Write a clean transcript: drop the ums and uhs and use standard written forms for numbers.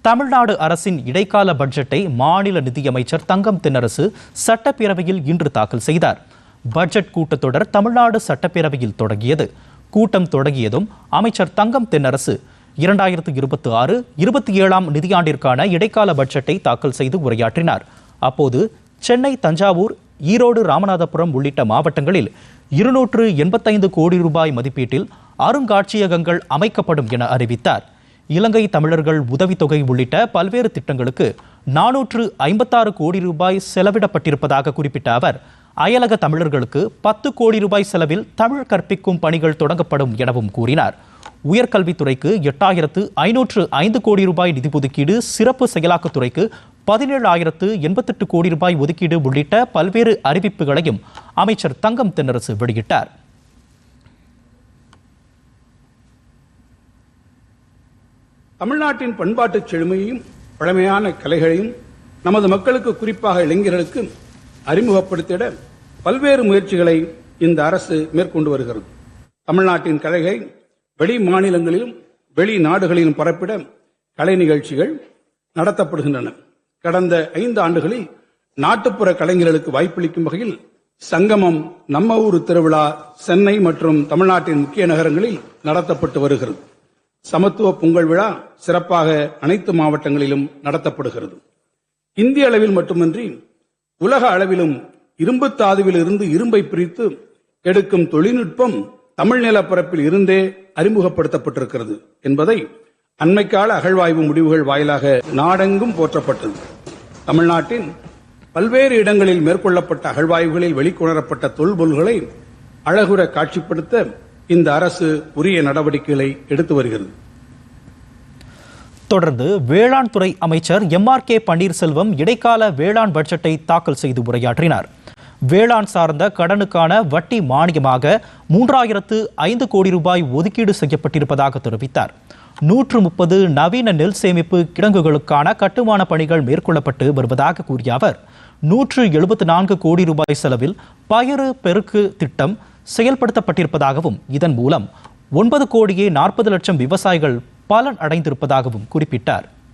தமிழ்நாடு அரசின் இடைக்கால பட்ஜெட்டை மாநில நிதியமைச்சர் தங்கம் தென்னரசு சட்டப்பேரவையில் இன்று தாக்கல் செய்தார். பட்ஜெட் கூட்டத்தொடர் தமிழ்நாடு சட்டப்பேரவையில் தொடங்கியது. கூட்டம் தொடங்கியதும் அமைச்சர் தங்கம் தென்னரசு 2026-27 நிதியாண்டிற்கான இடைக்கால பட்ஜெட்டை தாக்கல் செய்து உரையாற்றினார். அப்போது சென்னை, தஞ்சாவூர், ஈரோடு, ராமநாதபுரம் உள்ளிட்ட மாவட்டங்களில் 285 கோடி ரூபாய் மதிப்பீட்டில் அருங்காட்சியகங்கள் அமைக்கப்படும் என அறிவித்தார். இலங்கை தமிழர்கள் உதவித்தொகை உள்ளிட்ட பல்வேறு திட்டங்களுக்கு 456 கோடி ரூபாய் செலவிடப்பட்டிருப்பதாக குறிப்பிட்ட அவர், அயலக தமிழர்களுக்கு 10 கோடி ரூபாய் செலவில் தமிழ் கற்பிக்கும் பணிகள் தொடங்கப்படும் எனவும் கூறினார். உயர்கல்வித்துறைக்கு 8505 கோடி ரூபாய் நிதி ஒதுக்கீடு, சிறப்பு செயலாக்கத்துறைக்கு 17,088 கோடி ரூபாய் ஒதுக்கீடு உள்ளிட்ட பல்வேறு அறிவிப்புகளையும் அமைச்சர் தங்கம் தென்னரசு வெளியிட்டார். தமிழ்நாட்டின் பண்பாட்டு செழுமையையும் பழமையான கலைகளையும் நமது மக்களுக்கு, குறிப்பாக இளைஞர்களுக்கு அறிமுகப்படுத்திட பல்வேறு முயற்சிகளை இந்த அரசு மேற்கொண்டு வருகிறது. தமிழ்நாட்டின் கலைகளை வெளி மாநிலங்களிலும் வெளி நாடுகளிலும் பரப்பிட கலை நிகழ்ச்சிகள் நடத்தப்படுகின்றன. கடந்த 5 ஆண்டுகளில் நாட்டுப்புற கலைஞர்களுக்கு வாய்ப்பளிக்கும் வகையில் சங்கமம், நம்ம ஊர் திருவிழா சென்னை மற்றும் தமிழ்நாட்டின் முக்கிய நகரங்களில் நடத்தப்பட்டு வருகிறது. சமத்துவ பொங்கல் விழா சிறப்பாக அனைத்து மாவட்டங்களிலும் நடத்தப்படுகிறது. இந்திய அளவில் மட்டுமின்றி உலக அளவிலும் இரும்பு தாதுவில் இருந்து இரும்பை பிரித்து எடுக்கும் தொழில்நுட்பம் தமிழ் நிலப்பரப்பில் இருந்தே அறிமுகப்படுத்தப்பட்டிருக்கிறது என்பதை அண்மைக்கால அகழ்வாய்வு முடிவுகள் வாயிலாக நாடெங்கும் போற்றப்பட்டது. தமிழ்நாட்டின் பல்வேறு இடங்களில் மேற்கொள்ளப்பட்ட அகழ்வாய்வுகளில் வெளிக்கொணரப்பட்ட தொல்பொருள்களை அழகுற காட்சிப்படுத்த இந்த அரசு உரிய நடவடிக்கைகளை எடுத்து வருகிறது. தொடர்ந்து வேளாண் துறை அமைச்சர் MRK பன்னீர்செல்வம் இடைக்கால வேளாண் பட்ஜெட்டை தாக்கல் செய்து உரையாற்றினார். வேளாண் சார்ந்த கடனுக்கான வட்டி மானியமாக 3005 கோடி ரூபாய் ஒதுக்கீடு செய்யப்பட்டிருப்பதாக தெரிவித்தார். 130 நவீன நெல் சேமிப்பு கிடங்குகளுக்கான கட்டுமான பணிகள் மேற்கொள்ளப்பட்டு வருவதாக கூறிய அவர், 174 கோடி ரூபாய் செலவில் பயிறு பெருக்கு திட்டம் செயல்படுத்தப்பட்டிருப்பதாகவும், இதன் மூலம் 9 கோடியே 40 லட்சம் விவசாயிகள் பலன் அடைந்திருப்பதாகவும் குறிப்பிட்டார்.